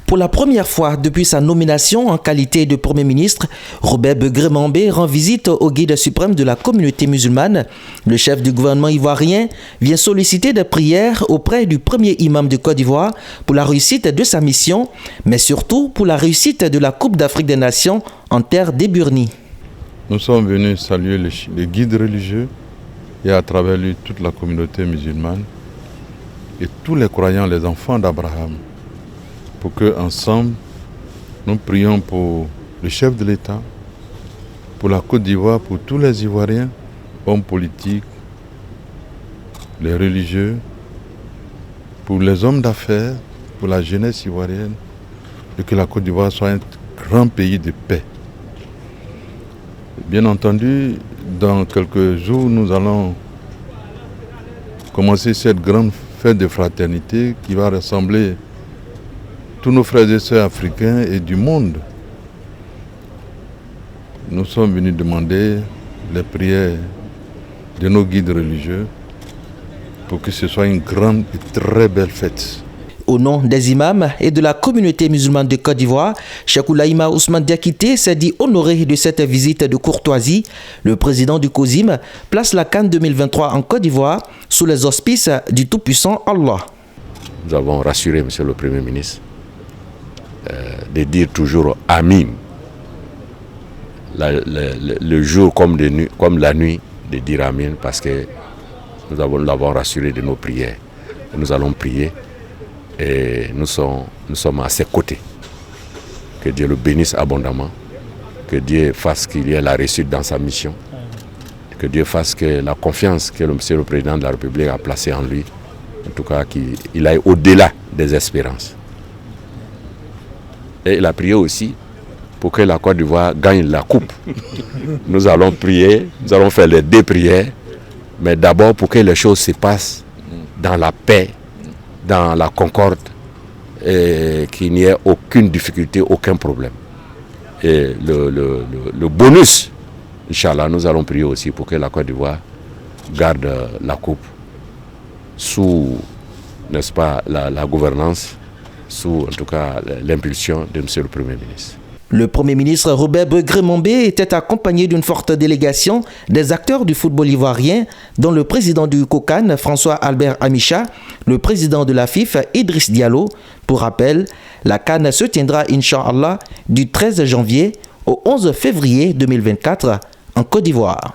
Pour la première fois depuis sa nomination en qualité de Premier ministre, Robert Begré-Mambé rend visite au guide suprême de la communauté musulmane. Le chef du gouvernement ivoirien vient solliciter des prières auprès du premier imam de Côte d'Ivoire pour la réussite de sa mission, mais surtout pour la réussite de la Coupe d'Afrique des Nations en terre d'Eburnie. Nous sommes venus saluer les guides religieux et à travers lui toute la communauté musulmane et tous les croyants, les enfants d'Abraham, pour qu'ensemble, nous prions pour le chef de l'État, pour la Côte d'Ivoire, pour tous les Ivoiriens, hommes politiques, les religieux, pour les hommes d'affaires, pour la jeunesse ivoirienne, et que la Côte d'Ivoire soit un grand pays de paix. Bien entendu, dans quelques jours, nous allons commencer cette grande fête de fraternité qui va rassembler tous nos frères et sœurs africains et du monde. Nous sommes venus demander les prières de nos guides religieux pour que ce soit une grande et très belle fête. Au nom des imams et de la communauté musulmane de Côte d'Ivoire, Cheikh Oulaïma Ousmane Diakité s'est dit honoré de cette visite de courtoisie. Le président du COSIM place la CAN 2023 en Côte d'Ivoire sous les auspices du tout-puissant Allah. Nous avons rassuré M. le Premier ministre de dire toujours Amin. Le jour comme la nuit, de dire Amin parce que nous l'avons rassuré de nos prières. Nous allons prier et nous sommes à ses côtés. Que Dieu le bénisse abondamment, que Dieu fasse qu'il y ait la réussite dans sa mission, que Dieu fasse que la confiance que M. le Président de la République a placée en lui, en tout cas qu'il aille au-delà des espérances. Et il a prié aussi pour que la Côte d'Ivoire gagne la coupe. Nous allons prier, nous allons faire les deux prières, mais d'abord pour que les choses se passent dans la paix, dans la concorde, et qu'il n'y ait aucune difficulté, aucun problème. Et le bonus, Inch'Allah, nous allons prier aussi pour que la Côte d'Ivoire garde la coupe sous, n'est-ce pas, la gouvernance, sous en tout cas l'impulsion de M. le Premier ministre. Le Premier ministre Robert Begré-Mambé était accompagné d'une forte délégation des acteurs du football ivoirien, dont le président du COCAN, François-Albert Amicha, le président de la FIF, Idriss Diallo. Pour rappel, la CAN se tiendra, Inch'Allah, du 13 janvier au 11 février 2024 en Côte d'Ivoire.